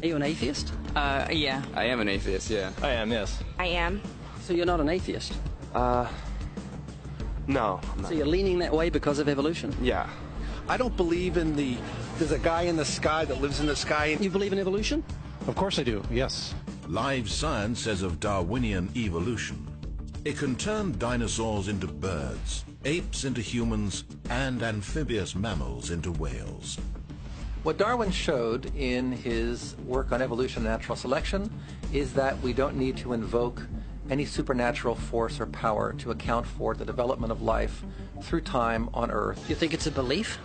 Are you an atheist? Yeah. I am an atheist, yeah. I am, yes. I am. So you're not an atheist? No, I'm not. So you're leaning that way because of evolution? Yeah. I don't believe in there's a guy in the sky that lives in the sky. You believe in evolution? Of course I do, yes. Live science says of Darwinian evolution, it can turn dinosaurs into birds, apes into humans, and amphibious mammals into whales. What Darwin showed in his work on evolution and natural selection is that we don't need to invoke any supernatural force or power to account for the development of life through time on Earth. You think it's a belief?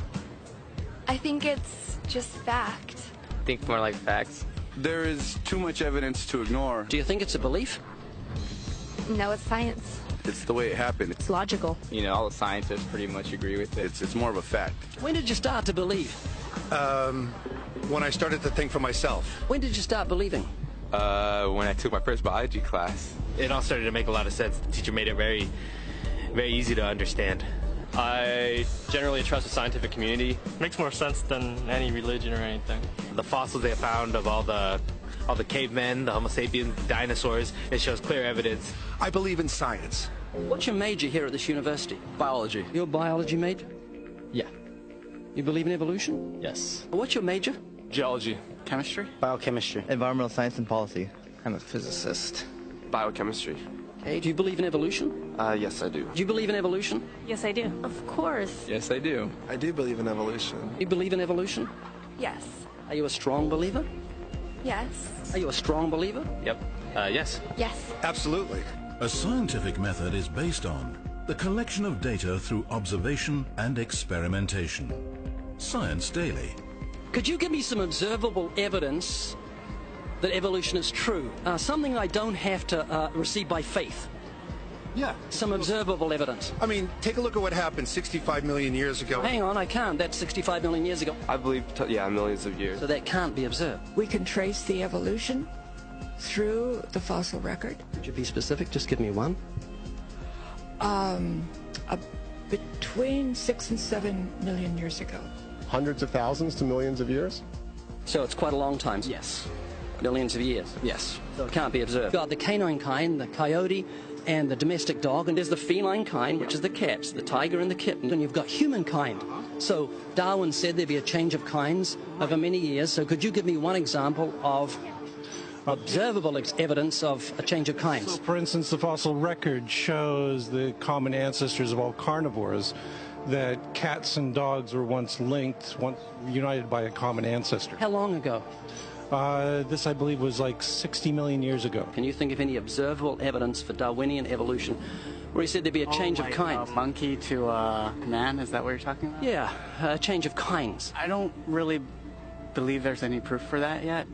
I think it's just fact. I think more like facts. There is too much evidence to ignore. Do you think it's a belief? No, it's science. It's the way it happened. It's logical. You know, all the scientists pretty much agree with it. It's more of a fact. When did you start to believe? When I started to think for myself. When did you start believing? When I took my first biology class. It all started to make a lot of sense. The teacher made it very, very easy to understand. I generally trust the scientific community. Makes more sense than any religion or anything. The fossils they found of all the cavemen, the Homo sapiens, dinosaurs, it shows clear evidence. I believe in science. What's your major here at this university? Biology. Your biology major? Yeah. You believe in evolution? Yes. What's your major? Geology. Chemistry? Biochemistry. Environmental science and policy. I'm a physicist. Biochemistry. Okay, do you believe in evolution? Yes, I do. Do you believe in evolution? Yes, I do. Of course. Yes, I do. I do believe in evolution. You believe in evolution? Yes. Are you a strong believer? Yes. Are you a strong believer? Yep. Yes. Yes. Absolutely. A scientific method is based on the collection of data through observation and experimentation. Science Daily. Could you give me some observable evidence that evolution is true? Something I don't have to receive by faith. Yeah. Some observable evidence. I mean, take a look at what happened 65 million years ago. Hang on, I can't. That's 65 million years ago. I believe, millions of years. So that can't be observed. We can trace the evolution through the fossil record. Could you be specific? Just give me one. Between 6 and 7 million years ago. Hundreds of thousands to millions of years? So it's quite a long time. Yes. Millions of years. Yes. So it can't be observed. You've got the canine kind, the coyote, and the domestic dog, and there's the feline kind, which is the cats, the tiger and the kitten, and you've got humankind. So Darwin said there'd be a change of kinds over many years, so could you give me one example of observable evidence of a change of kinds? So, for instance, the fossil record shows the common ancestors of all carnivores, that cats and dogs were once linked, once united by a common ancestor. How long ago? This, I believe, was like 60 million years ago. Can you think of any observable evidence for Darwinian evolution where he said there'd be a change of kinds? Monkey to man, is that what you're talking about? Yeah, a change of kinds. I don't really believe there's any proof for that yet.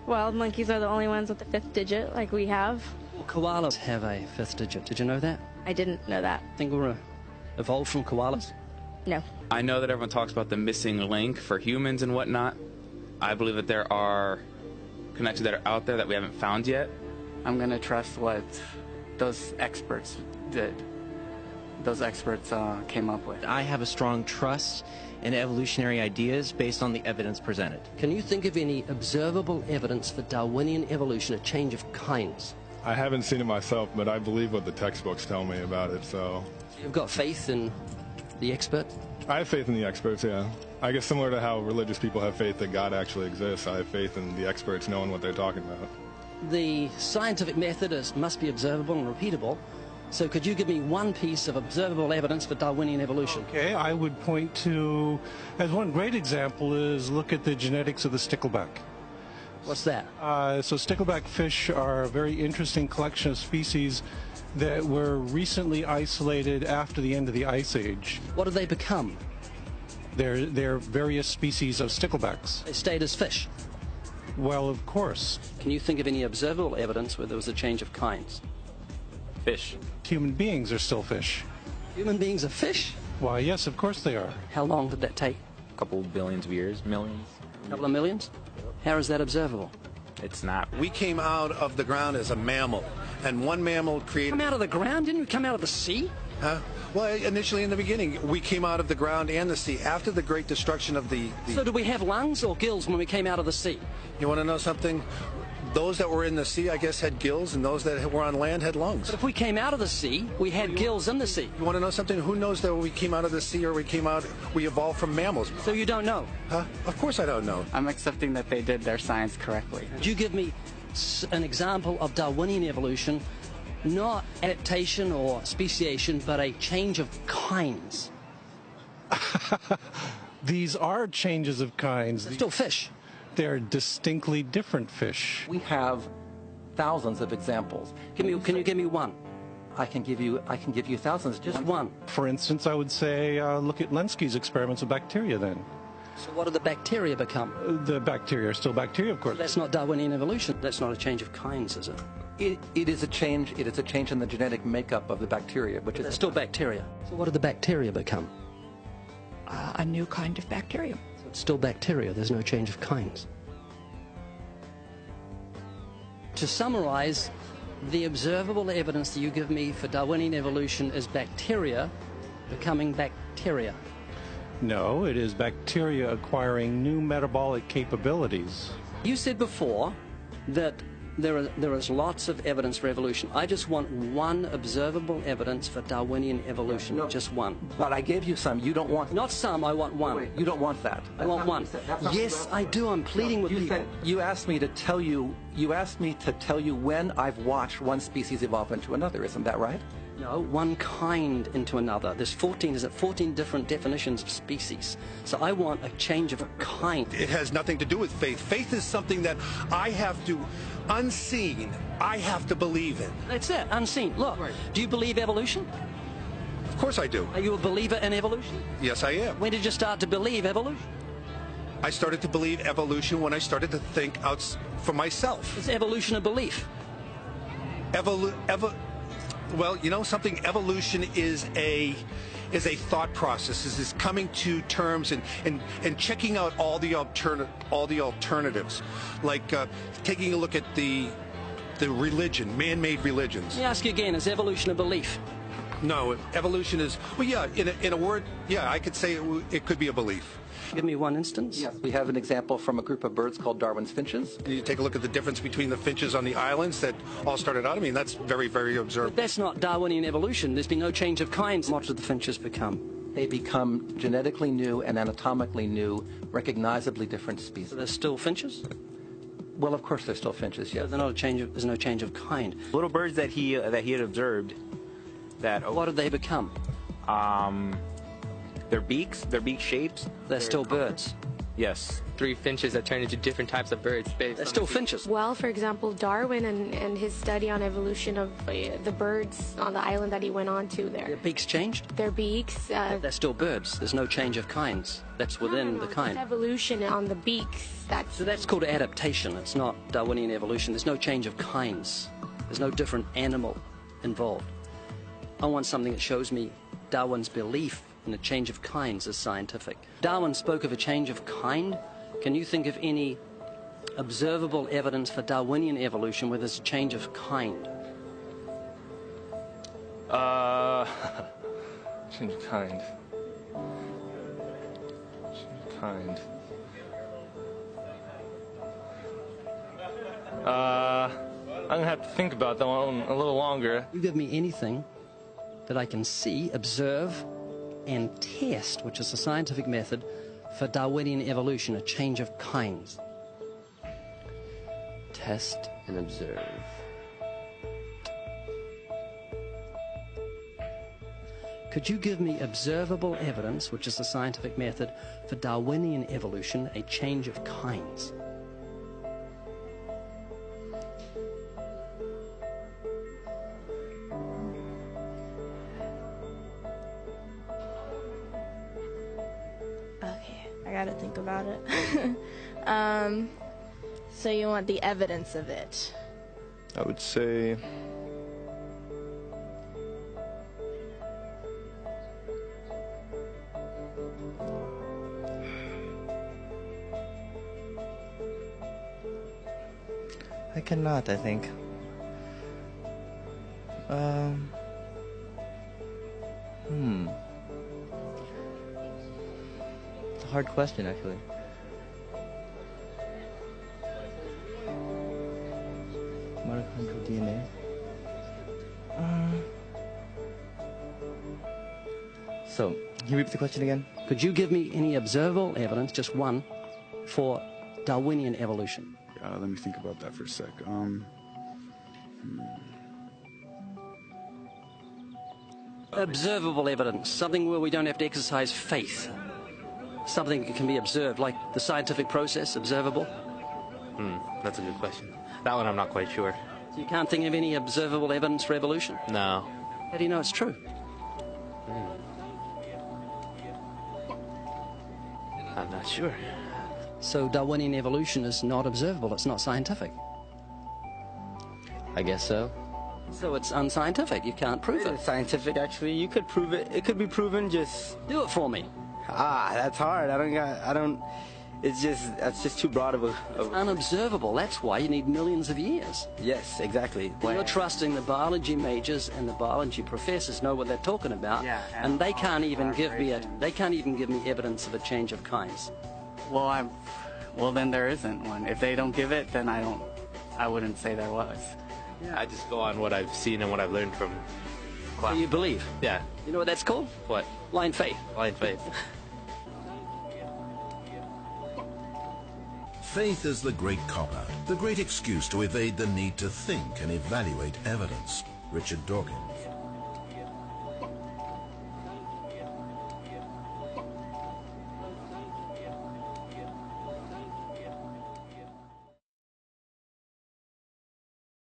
Well, monkeys are the only ones with the 5th digit, like we have. Well, koalas have a 5th digit. Did you know that? I didn't know that. Think we're evolved from koalas? No. I know that everyone talks about the missing link for humans and whatnot. I believe that there are connections that are out there that we haven't found yet. I'm going to trust what those experts did. Those experts came up with. I have a strong trust in evolutionary ideas based on the evidence presented. Can you think of any observable evidence for Darwinian evolution, a change of kinds? I haven't seen it myself, but I believe what the textbooks tell me about it, so... You've got faith in the expert? I have faith in the experts, yeah. I guess similar to how religious people have faith that God actually exists, I have faith in the experts knowing what they're talking about. The scientific method must be observable and repeatable. So could you give me one piece of observable evidence for Darwinian evolution? Okay, I would point to, as one great example, is look at the genetics of the stickleback. What's that? So stickleback fish are a very interesting collection of species that were recently isolated after the end of the Ice Age. What did they become? They're various species of sticklebacks. They stayed as fish? Well, of course. Can you think of any observable evidence where there was a change of kinds? Fish. Human beings are still fish. Human beings are fish? Why, yes, of course they are. How long did that take? A couple billions of years, millions. A couple of millions? How is that observable? It's not. We came out of the ground as a mammal, and one mammal created... Come out of the ground? Didn't we come out of the sea? Huh? Well, initially in the beginning, we came out of the ground and the sea. After the great destruction of the... So did we have lungs or gills when we came out of the sea? You want to know something? Those that were in the sea, I guess, had gills, and those that were on land had lungs. But if we came out of the sea, we had gills in the sea. You want to know something? Who knows that we came out of the sea or we evolved from mammals? So you don't know? Huh? Of course I don't know. I'm accepting that they did their science correctly. Could you give me an example of Darwinian evolution, not adaptation or speciation, but a change of kinds? These are changes of kinds. They're still fish. They're distinctly different fish. We have thousands of examples. Can you give me one? I can give you thousands. Just one. For instance, I would say look at Lenski's experiments of bacteria then. So what did the bacteria become? The bacteria are still bacteria, of course. So that's not Darwinian evolution. That's not a change of kinds, is it? It is a change. It is a change in the genetic makeup of the bacteria, which is still bacteria. So what did the bacteria become? A new kind of bacterium. So it's still bacteria. There's no change of kinds. To summarize, the observable evidence that you give me for Darwinian evolution is bacteria becoming bacteria. No, it is bacteria acquiring new metabolic capabilities. You said before that there is lots of evidence for evolution. I just want one observable evidence for Darwinian evolution. No, just one. But I gave you some. You don't want... Not some, I want one. Wait, you don't want that. I want one. Yes, I do. I'm pleading with people. You asked me to tell you when I've watched one species evolve into another. Isn't that right? No, one kind into another. There's 14 different definitions of species. So I want a change of a kind. It has nothing to do with faith. Faith is something that I have to, unseen, I have to believe in. That's it, unseen. Look, do you believe evolution? Of course I do. Are you a believer in evolution? Yes, I am. When did you start to believe evolution? I started to believe evolution when I started to think out for myself. Is evolution a belief? Well, you know something? Evolution is a thought process. Is coming to terms and checking out all the alternatives, like taking a look at the religion, man-made religions. Let me ask you again: is evolution a belief? No, evolution is, well, yeah. In a word, yeah, I could say it could be a belief. Give me one instance. Yes, we have an example from a group of birds called Darwin's finches. You take a look at the difference between the finches on the islands that all started out. I mean, that's very, very observable. But that's not Darwinian evolution. There's been no change of kinds. What did the finches become? They become genetically new and anatomically new, recognizably different species. So they're still finches? Well, of course they're still finches, yes. So there's no change of kind. Little birds that he had observed. What did they become? Their beak shapes. They're still birds. Yes. 3 finches that turn into different types of birds. They're still finches. Well, for example, Darwin and his study on evolution of the birds on the island that he went on to there. Their beaks changed? Their beaks. They're still birds. There's no change of kinds. That's within the kind. It's evolution on the beaks. So that's called adaptation. It's not Darwinian evolution. There's no change of kinds. There's no different animal involved. I want something that shows me Darwin's belief in a change of kinds is scientific. Darwin spoke of a change of kind. Can you think of any observable evidence for Darwinian evolution where there's a change of kind? Change of kind. Change of kind. I'm gonna have to think about that one a little longer. You give me anything that I can see, observe, and test, which is a scientific method for Darwinian evolution, a change of kinds. Test and observe. Could you give me observable evidence, which is a scientific method for Darwinian evolution, a change of kinds? I gotta think about it. So you want the evidence of it? I would say I cannot, I think. It's a hard question, actually. Mitochondrial DNA. So, can you repeat the question again? Could you give me any observable evidence, just one, for Darwinian evolution? Let me think about that for a sec. Observable evidence, something where we don't have to exercise faith. Something that can be observed, like the scientific process, observable. That's a good question. That one I'm not quite sure. So you can't think of any observable evidence for evolution? No. How do you know it's true? I'm not sure. So Darwinian evolution is not observable, it's not scientific. I guess so. So it's unscientific, you can't prove it. It's scientific, actually. You could prove it. It could be proven, just... Do it for me. That's hard. That's just too broad of a... It's unobservable, that's why you need millions of years. Yes, exactly. You're trusting the biology majors and the biology professors know what they're talking about, and they can't even give me evidence of a change of kinds. Well, then there isn't one. If they don't give it, then I wouldn't say there was. Yeah. I just go on what I've seen and what I've learned from class. So you believe? Yeah. You know what that's called? What? Blind faith. Blind faith. Faith is the great cop-out, the great excuse to evade the need to think and evaluate evidence. Richard Dawkins.